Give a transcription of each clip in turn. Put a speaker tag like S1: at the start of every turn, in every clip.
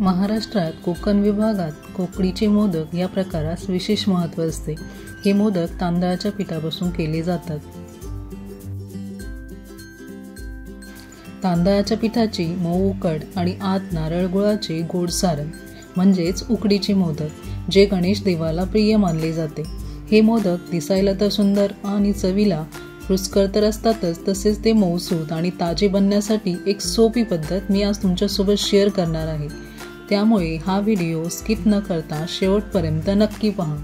S1: महाराष्ट्रात कोकण विभागात कोकणीचे मोदक या प्रकारास विशेष महत्त्व असते। हे मोदक तांदळाच्या पिठापासून केले जातात। तांदळाच्या पिठाची मऊ उकड आणि आत नारळ गुळाचे गोड सारण म्हणजेच उकडीचे मोदक जे गणेश देवाला प्रिय मानले जाते। हे मोदक दिसायला तर सुंदर आणि चवीला रुचकर तर असतातच, तसेच ते मऊसूत आणि ताजे बनण्यासाठी एक सोपी पद्धत मी आज तुमच्यासोबत शेअर करणार आहे। त्यामुळे हा व्हिडिओ स्किप न करता शेवटपर्यंत नक्की पहा।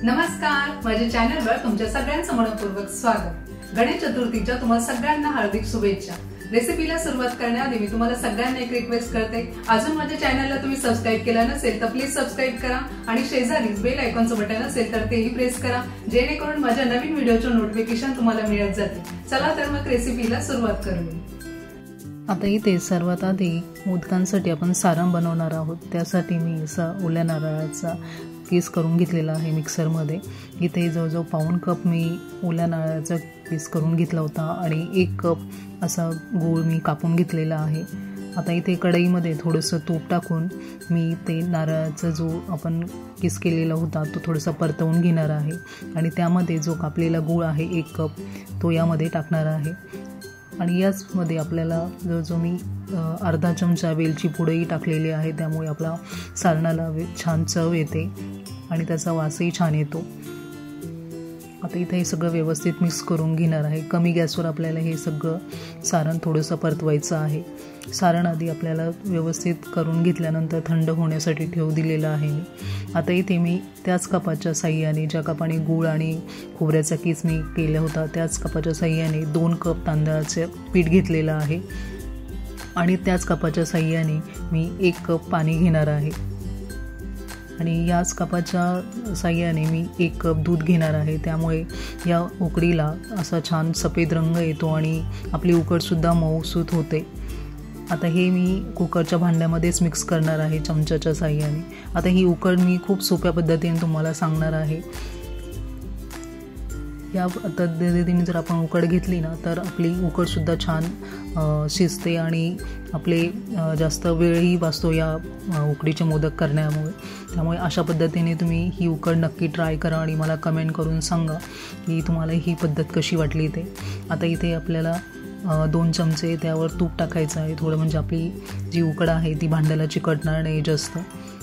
S2: नमस्कार, माझ्या चॅनलवर तुमच्या सगळ्यांचं मनपूर्वक स्वागत। गणेश चतुर्थीच्या तुम्हाला सगळ्यांना हार्दिक शुभेच्छा। रेसिपीला सुरुवात करण्याआधी मी तुम्हाला सगळ्यांना एक रिक्वेस्ट करते, अजून माझ्या चॅनलला तुम्ही सबस्क्राइब केलं नसेल तर प्लीज सबस्क्राइब करा आणि शेजारीच बेल आयकॉनचं बटन असेल तर तेही प्रेस करा, जेणेकरून माझ्या नवीन व्हिडिओचे नोटिफिकेशन तुम्हाला मिळत जाते। चला तर मग रेसिपीला सुरुवात करूया।
S1: आता इथे सर्वात आधी मोदकांसाठी आपण सारण बनवणार आहोत। त्यासाठी मी असा ओल्या नारळाचा पीस करून घेतलेला आहे मिक्सरमध्ये। इथे जवळजवळ पाऊण कप मी ओल्या नारळाचा पीस करून घेतला होता आणि 1 कप असा गूळ मी कापून घेतलेला आहे। आता इथे कढईमध्ये थोडंसं तूप टाकून मी ते नारळाचा जो आपण किस केलेला होता तो थोडासा परतवून घेणार आहे आणि त्यामध्ये जो कापलेला गूळ आहे 1 कप तो यामध्ये टाकणार आहे। आणि याचमध्ये आपल्याला जो मी अर्धा चमचा वेलची पूडही टाकलेली आहे, त्यामुळे आपला सारणाला छान चव येते आणि त्याचा वासही छान येतो। आता इथे हे सगळं व्यवस्थित मिक्स करून घेणार आहे। कमी गॅसवर आपल्याला हे सगळं सारण थोडंसं परतवायचं आहे। सारण आधी आपल्याला व्यवस्थित करून घेतल्यानंतर थंड होण्यासाठी ठेवू दिलेलं आहे मी। आता इथे मी त्याच कपाच्या साह्याने, ज्या कपाने गूळ आणि खोबऱ्याचा किस मी केला होता त्याच कपाच्या साह्याने 2 कप तांदळाचे पीठ घेतलेलं आहे आणि त्याच कपाच्या साह्याने मी 1 कप पाणी घेणार आहे आणि याच कपाच्या साह्याने मी 1 कप दूध घेणार आहे। त्यामुळे या उकडीला असा छान सफेद रंग येतो आणि आपली उकडसुद्धा मऊसूत होते। आता हे मी कुकरच्या भांड्यामध्येच मिक्स करणार आहे चमच्याच्या साह्याने। आता ही उकड मी खूप सोप्या पद्धतीने तुम्हाला सांगणार आहे। या पद्धतीने जर आपण उकड घेतली ना तर आपली उकडसुद्धा छान शिजते आणि आपले जास्त वेळही वाचतो या उकडीचे मोदक करण्यामुळे। त्यामुळे अशा पद्धतीने तुम्ही ही उकड नक्की ट्राय करा आणि मला कमेंट करून सांगा की तुम्हाला ही पद्धत कशी वाटली ते। आता इथे आपल्याला 2 चमचे त्यावर तूप टाकायचं आहे थोडं, म्हणजे आपली जी उकड आहे ती भांड्याला चिकटणार नाही जास्त।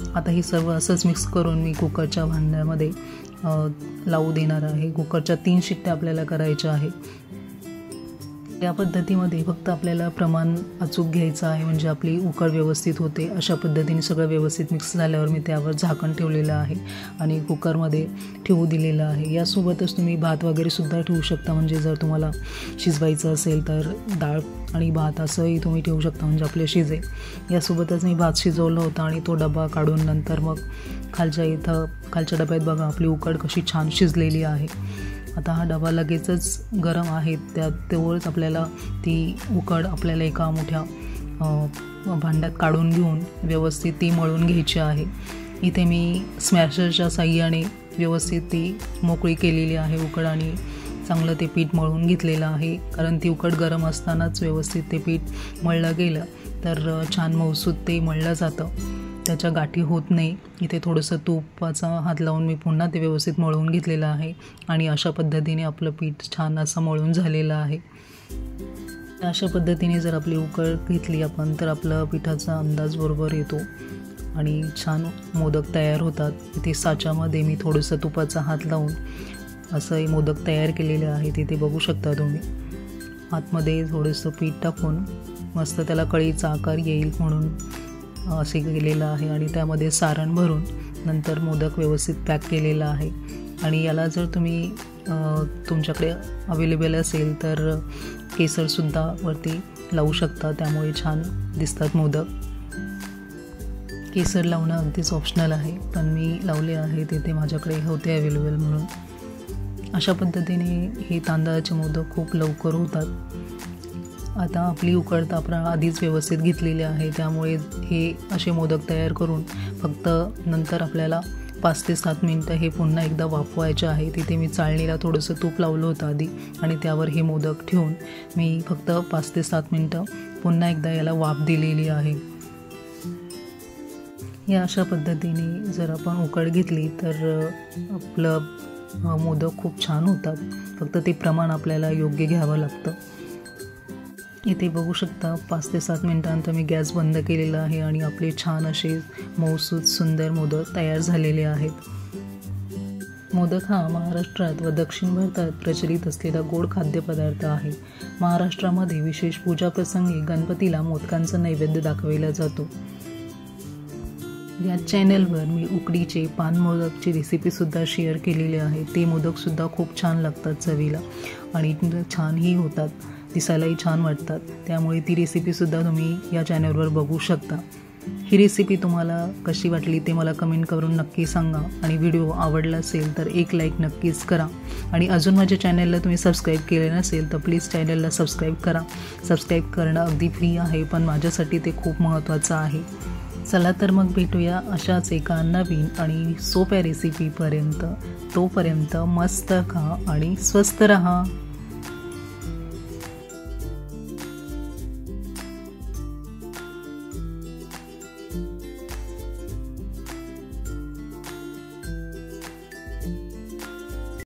S1: आता हे सर्व असंच मिक्स करून मी कुकरच्या भांड्यामध्ये लावू देणार आहे। कुकरच्या 3 शिट्ट्या आपल्याला करायच्या आहे। या पद्धतीमध्ये फक्त आपल्याला प्रमाण अचूक घ्यायचं आहे, म्हणजे आपली उकड व्यवस्थित होते। अशा पद्धतीने सगळं व्यवस्थित मिक्स झाल्यावर मी त्यावर झाकण ठेवलेलं आहे आणि कुकरमध्ये ठेवू दिलेलं आहे। यासोबतच तुम्ही भात वगैरे सुद्धा ठेवू शकता, म्हणजे जर तुम्हाला शिजवायचं असेल तर डाळ आणि भात असंही तुम्ही ठेवू शकता, म्हणजे आपले शिजेल। यासोबतच मी भात शिजवलं होता आणि तो डबा काढून नंतर मग खालच्या डब्यात बघा आपली उकड कशी छान शिजलेली आहे। आता हा डबा लगेचच गरम आहे, तेवढंच आपल्याला ती उकड आपल्याला एका मोठ्या भांड्यात काढून घेऊन व्यवस्थित ती मळून घ्यायची आहे। इथे मी स्मॅशरच्या साह्याने व्यवस्थित ती मोकळी केलेली आहे उकड आणि चांगलं ते पीठ मळून घेतलेलं आहे, कारण ती उकड गरम असतानाच व्यवस्थित ते पीठ मळलं गेलं तर छान मऊसूत ते मळलं जातं, त्याच्या गाठी होत नाही। इथे थोडंसं तुपाचा हात लावून मी पुन्हा ते व्यवस्थित मळून घेतलेलं आहे आणि अशा पद्धतीने आपलं पीठ छान असं मळून झालेलं आहे। अशा पद्धतीने जर आपली उकड घेतली आपण तर आपलं पिठाचा अंदाज बरोबर येतो आणि छान मोदक तयार होतात। इथे साच्यामध्ये मी थोडंसं तुपाचा हात लावून असं मोदक तयार केलेले आहे, तिथे बघू शकता तुम्ही। आतमध्ये थोडंसं पीठ टाकून मस्त त्याला कळीचा आकार येईल म्हणून असे केलेलं आहे आणि त्यामध्ये सारण भरून नंतर मोदक व्यवस्थित पॅक केलेला आहे। आणि याला जर तुम्ही तुमच्याकडे अवेलेबल असेल तर केसरसुद्धा वरती लावू शकता, त्यामुळे छान दिसतात मोदक। केसर लावणं अगदीच ऑप्शनल आहे, पण मी लावले आहे, तिथे माझ्याकडे होते अवेलेबल म्हणून। अशा पद्धतीने हे तांदळाचे मोदक खूप लवकर होतात। आता आपली उकड आपण आधीच व्यवस्थित घेतलेली आहे, त्यामुळे हे असे मोदक तयार करून फक्त नंतर आपल्याला 5 ते 7 मिनटं हे पुन्हा एकदा वाफवायचे आहे। तिथे मी चाळणीला थोडंसं तूप लावलं होतं आधी आणि त्यावर हे मोदक ठेवून मी फक्त 5 ते 7 मिनटं पुन्हा एकदा याला वाफ दिलेली आहे। या अशा पद्धतीने जर आपण उकड घेतली तर आपलं मोदक खूप छान होतात. फक्त ते प्रमाण आपल्याला योग्य घ्यावं लागतं. इथे बघू शकता 5 ते 7 मिनिटांनंतर मी गॅस बंद केलेला आहे आणि आपले छान असे मऊसूत सुंदर मोदक तयार झालेले आहेत. मोदक हा महाराष्ट्रात व दक्षिण भारतात प्रचलित असलेला गोड खाद्यपदार्थ आहे. महाराष्ट्रामध्ये विशेष पूजाप्रसंगी गणपतीला मोदकांचा नैवेद्य दाखवला जातो. या चॅनलवर मी उकडीचे पान मोदकची रेसिपीसुद्धा शेअर केलेली आहे. ते मोदकसुद्धा खूप छान लागतात चवीला आणि छानही होतात, दिसायलाही छान वाटतात. त्यामुळे ती रेसिपीसुद्धा तुम्ही या चॅनलवर बघू शकता. ही रेसिपी तुम्हाला कशी वाटली ते मला कमेंट करून नक्की सांगा आणि व्हिडिओ आवडला असेल तर एक लाईक नक्कीच करा. आणि अजून माझ्या चॅनलला तुम्ही सबस्क्राईब केले नसेल तर प्लीज चॅनलला सबस्क्राईब करा. सबस्क्राईब करणं अगदी फ्री आहे, पण माझ्यासाठी ते खूप महत्त्वाचं आहे. चला तर मग भेटूया अशाच एका नवीन आणि सोप्या रेसिपीपर्यंत. तोपर्यंत मस्त खा आणि स्वस्त रहा.